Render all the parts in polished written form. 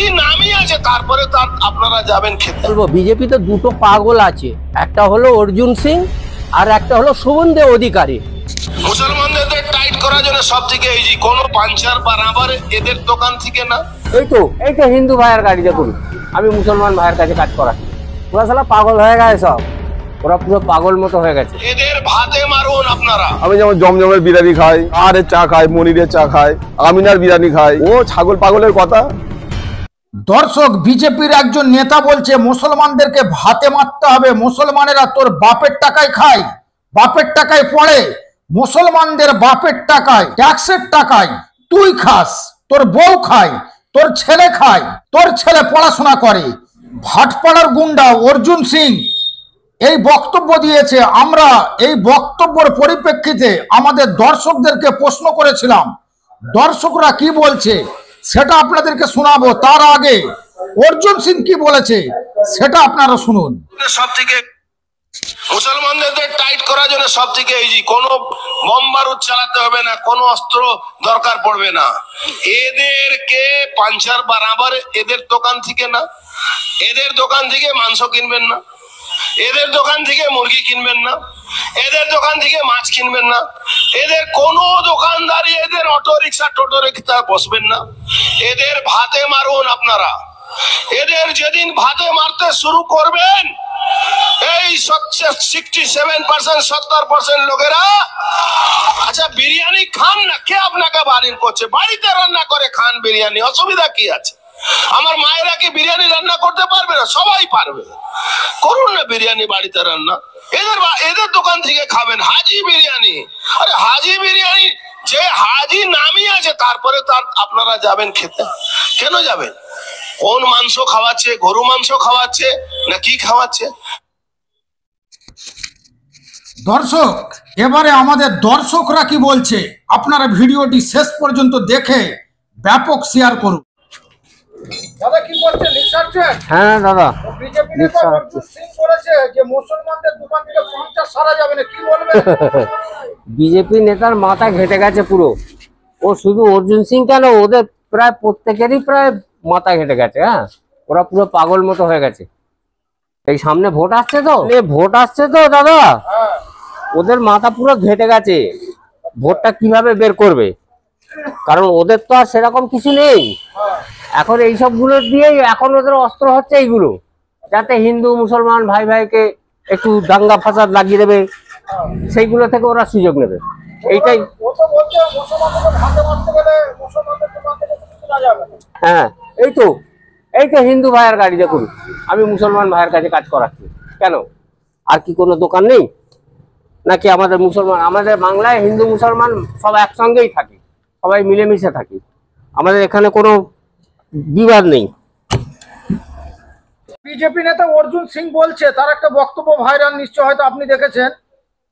হাজি নামই আছে, তারপরে তার আপনারা যাবেন খেতে। বলবো বিজেপিতে দুটো পাগল আছে, একটা হলো অর্জুন সিং আর একটা হলো শুভেন্দু অধিকারী। মুসলমানদের টাইট করার জন্য সব থেকে ইজি, কোনো পাঞ্চার বারাবার এদের দোকান থেকে না। এই তো হিন্দু ভাইয়ের গাড়ি দেখুন, আমি মুসলমান ভাইয়ের কাছে কাজ করাচ্ছি। ওরা সালা পাগল হয়ে গেছে, সব ওরা পুরো পাগল মতো হয়ে গেছে। এদের ভাতে মারুন আপনারা। আমি যেমন জমজমের বিরিয়ানি খাই, আর চা খাই, মনিরের চা খাই, আমিনার বিরিয়ানি খাই, ও ছাগল পাগলের কথা। দর্শক, বিজেপির একজন নেতা বলছে মুসলমানদেরকে ভাতে মারতে হবে, মুসলমানেরা তোর বাপের টাকায় খায়, বাপের টাকায় পড়ে, মুসলমানদের বাপের টাকায় ট্যাক্সের টাকায় তুই খাস, তোর বউ খায়, তোর ছেলে খায়, তোর ছেলে পড়াশোনা করে। ভাটপাড়ার গুন্ডা অর্জুন সিং এই বক্তব্য দিয়েছে। আমরা এই বক্তব্যের পরিপ্রেক্ষিতে আমাদের দর্শকদেরকে প্রশ্ন করেছিলাম, দর্শকরা কি বলছে সেটা আপনাদেরকে শোনাবো। তার আগে অর্জুন সিং কি বলেছে সেটা আপনারা শুনুন। সব থেকে মুসলমানদের টাইট করার জন্য সব থেকে ইজি, কোনো বোম বারুদ চালাতে হবে না, কোনো অস্ত্র দরকার পড়বে না। এদেরকে পাঞ্চার বারাবার এদের দোকান থেকে না, এদের দোকান থেকে মাংস কিনবেন না, এদের দোকান থেকে মুরগি কিনবেন না, এদের দোকান থেকে মাছ কিনবেন না, এদের কোনো দোকানদারি, এদের অটো রিক্সা টোটো রিক্সা বসবেন না। এদের ভাতে মারুন আপনারা। এদের যেদিন ভাতে মারতে শুরু করবেন, এই 67% 70% লোকেরা আচ্ছা বিরিয়ানি খান না, কে আপনাকে বারণ করছে? বাড়িতে রান্না করে খান বিরিয়ানি, অসুবিধা কি আছে? আমার মায়েরা কি বিরিয়ানি রান্না করতে পারবে না? সবাই পারবে, করুন না বিরিয়ানি বাড়িতে রান্না। এদের দোকান থেকে খাবেন হাজি বিরিয়ানি। আরে হাজি বিরিয়ানি, যে হাজি নামই আছে, তারপরে তার আপনারা যাবেন খেতে। কেন যাবেন? কোন মাংস খাওয়াচ্ছে? গরু মাংস খাওয়াচ্ছে না কি খাওয়াচ্ছে? দর্শক, এবারে আমাদের দর্শকরা কি বলছে আপনারা ভিডিওটি শেষ পর্যন্ত দেখে ব্যাপক শেয়ার করুন। দাদা কি বলছে? লিখছেন? হ্যাঁ দাদা, বিজেপি নেতা অর্জুন সিং বলেছে যে মুসলমানদের দোকান থেকে পঞ্চাশ সারা যাবে না, কি বলবেন? বিজেপি নেতার মাথা ঘেটে গেছে পুরো। ও শুধু অর্জুন সিং কেন, ওদের প্রায় প্রত্যেকেরই প্রায় মাথা ঘেটে গেছে। হ্যাঁ, ওরা পুরো পাগল মতো হয়ে গেছে। এই সামনে ভোট আসছে তো দাদা, ওদের মাথা পুরো ঘেটে গেছে। ভোটটা কিভাবে বের করবে, কারণ ওদের তো আর সেরকম কিছু নেই এখন। এইসব গুলো দিয়েই এখন ওদের অস্ত্র হচ্ছে এইগুলো, যাতে হিন্দু মুসলমান ভাই ভাইকে একটু দাঙ্গা ফাসাদ লাগিয়ে দেবে, সেইগুলো থেকে ওরা সুযোগ নেবে। এইটাই। হ্যাঁ, এই তো হিন্দু ভাইয়ের গাড়ি দেখুন, আমি মুসলমান ভাইয়ের কাছে কাজ করাচ্ছি। কেন, আর কি কোনো দোকান নেই নাকি? আমাদের মুসলমান, আমাদের বাংলায় হিন্দু মুসলমান সব একসঙ্গেই থাকি, সবাই মিলেমিশে থাকি, আমাদের এখানে কোনো বিবাদ নেই। বিজেপি নেতা অর্জুন সিং বলছে, তার একটা বক্তব্য ভাইরাল, নিশ্চয় হয়তো আপনি দেখেছেন,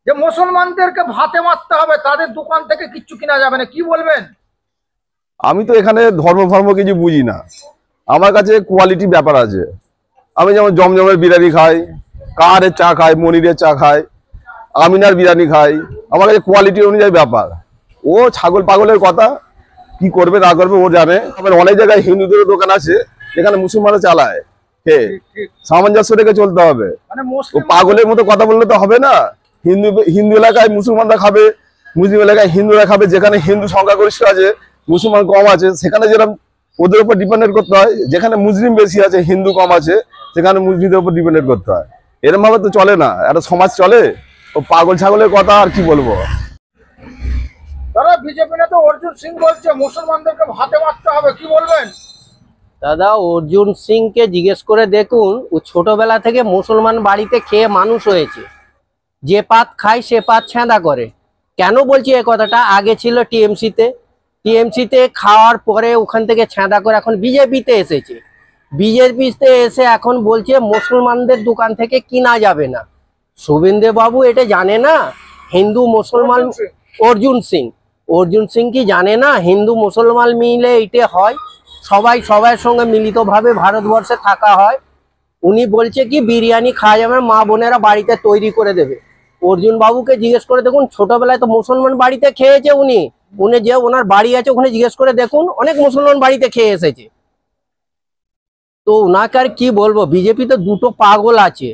যে মুসলমানদেরকে ভাতে মারতে হবে, তাদের দোকান থেকে কিচ্ছু কিনা যাবে না, কি বলবেন? আমি তো এখানে ধর্ম কিছু বুঝি না, আমার কাছে কোয়ালিটি ব্যাপার আছে। আমি যেমন জমজমের বিরিয়ানি খাই, কারের চা খাই, মনিরের চা খাই, আমিনার বিরিয়ানি খাই, আমার কাছে কোয়ালিটি অনুযায়ী ব্যাপার। ও ছাগল পাগলের কথা, কি করবে না করবে ও জানে। আবার অনেক জায়গায় হিন্দুদের দোকান আছে যেখানে মুসলমানরা চালায়, সামঞ্জস্য রেখে চলতে হবে। ও পাগলের মতো কথা বললে তো হবে না। হিন্দু এলাকায় মুসলমানরা খাবে, মুসলিম এলাকায় হিন্দুরা খাবে। যেখানে হিন্দু সংখ্যাগরিষ্ঠ আছে, মুসলমান কম আছে, সেখানে যেরকম ওদের উপর ডিপেন্ডেন্ট করতে হয়। যেখানে মুসলিম বেশি আছে, হিন্দু কম আছে, সেখানে মুসলিমদের উপর ডিপেন্ডেন্ট করতে হয়। এরকম ভাবে তো চলে না, একটা সমাজ চলে। ও পাগল ছাগলের কথা আর কি বলবো। দাদা, বিজেপি নেতা অর্জুন সিং বলছে মুসলমানদেরকে ভাতে মারতে হবে, কি বলবেন? দাদা, অর্জুন সিংকে জিজ্ঞেস করে দেখুন, ও ছোটবেলা থেকে মুসলমান বাড়িতে খেয়ে মানুষ হয়েছে। যে পাত খায় সে পাত ছ্যাঁদা করে। কেন বলছি এই কথাটা? আগে ছিল টিএমসিতে খাওয়ার পরে ওখান থেকে ছ্যাঁদা করে এখন বিজেপিতে এসেছে। বিজেপিতে এসে এখন বলছে মুসলমানদের দোকান থেকে কিনা যাবে না। শুভেন্দু বাবু এটা জানে না হিন্দু মুসলমান? অর্জুন সিং কি জানে না হিন্দু মুসলমান মিলে এটা হয়, সবার সঙ্গে মিলিতভাবে ভারতবর্ষে থাকা হয়। উনি বলছে কি বিরিয়ানি খাওয়া যাবে, মা বোনেরা বাড়িতে তৈরি করে দেবে। অর্জুন বাবুকে জিজ্ঞেস করে দেখুন, ছোটবেলায় তো মুসলমান বাড়িতে খেয়েছে উনি যে ওনার বাড়ি আছে ওখানে জিজ্ঞেস করে দেখুন, অনেক মুসলমান বাড়িতে খেয়ে এসেছে। তো ওনাকে আর কি বলবো, বিজেপিতে দুটো পাগল আছে,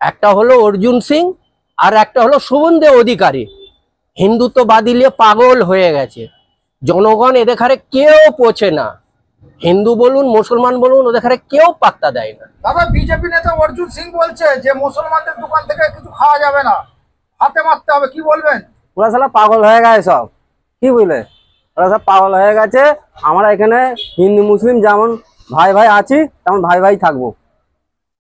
একটা হলো অর্জুন সিং আর একটা হলো শুভেন্দু অধিকারী। হিন্দুত্ববাদী নিয়ে পাগল হয়ে গেছে, জনগণ এদের ঘরে কেউ পৌঁছে না, হিন্দু বলুন মুসলমান বলুন ওদের ঘরে কেউ পাত্তা দেয় না। দাদা বিজেপি নেতা অর্জুন সিং বলছে যে মুসলমানদের দোকান থেকে কিছু খাওয়া যাবে না, হাতে মারতে হবে, কি বলবেন? ওরা সালা পাগল হয়ে গেছে সব, কি বুঝলে, ওরা সব পাগল হয়ে গেছে। আমরা এখানে হিন্দু মুসলিম যেমন ভাই ভাই আছি তেমন ভাই ভাই থাকবো।